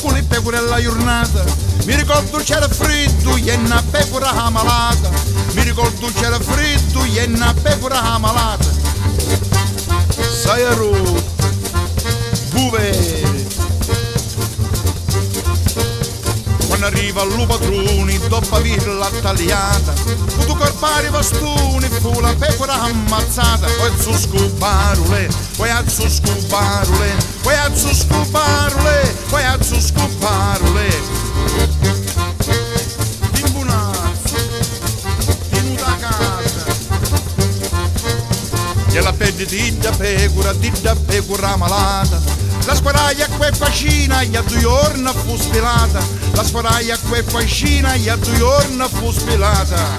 con le pecore alla giornata. Mi ricordo c'era freddo e una pecora ammalata. Mi ricordo c'era freddo e una pecora ammalata. Sai a buvere. Quando arriva il padrone dopo averla tagliata, tu corpare i bastoni fu la pecora ammazzata. Poi su scoparule, poi a su scoparule, poi a su scoparule, poi a su scoparule. E la pelle di da pecora malata. La sparaglia qua facina e a 2 giorni fu spilata. La sparaglia qua facina e a 2 giorni fu spilata.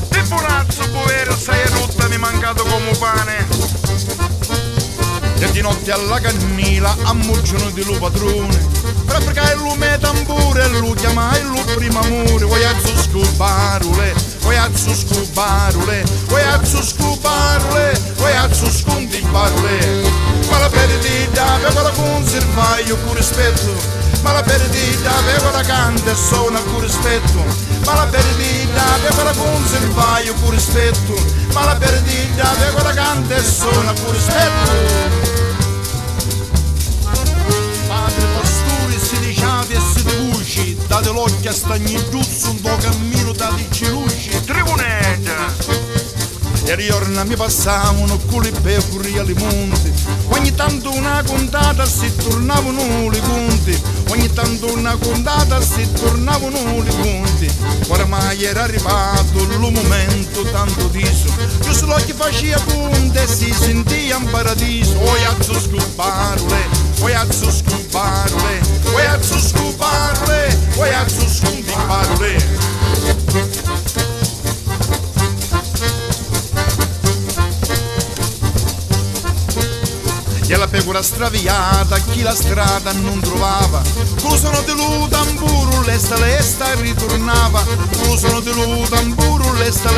E buonazzo povero sei rotta mi mancato come pane. E di notte alla cannila ammucciano di lu padrone. Per perché lui me tambure e lui chiama il lu primo amore. Vuoi a su scoparule, vuoi a su scoparule, vuoi a su scoparule, vuoi a su scontiparule. Ma la perdita pecora conservaio con rispetto. Ma la perdita pecora canta e suona con rispetto. Ma la perdita pecora conservaio con rispetto. Ma la perdita pecora canta e suona con rispetto. Padre pastore si diceva e si divuci, date l'occhio a stagni giusto un po' cammino date ciluci. Tribunetta! E riorna mi passavano con le pecore alle monti. Ogni tanto una contata si tornavano le conti. Ogni tanto una contata si tornavano le conti. Ormai era arrivato il momento tanto diso. Giusto l'occhio faceva punte e si sentia in paradiso. Oi a su scoparle, oi a su scoparle, oi a su scoparle, oi a su scontiparle. E la pecora straviata, chi la strada non trovava, con sono dello tamburo, lesta ritornava, con sono dello tamburo, lesta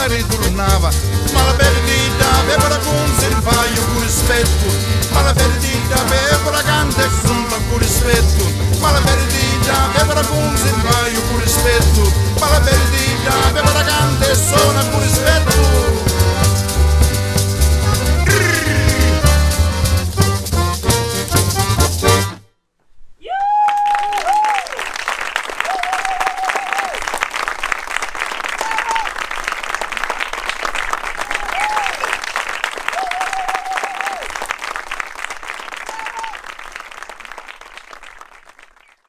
ritornava. Ma la perdita pecora conserva io con rispetto, ma la perdita pecora canta e fronta con rispetto, ma la perdita pecora conserva io con rispetto, ma la perdita pecora canta e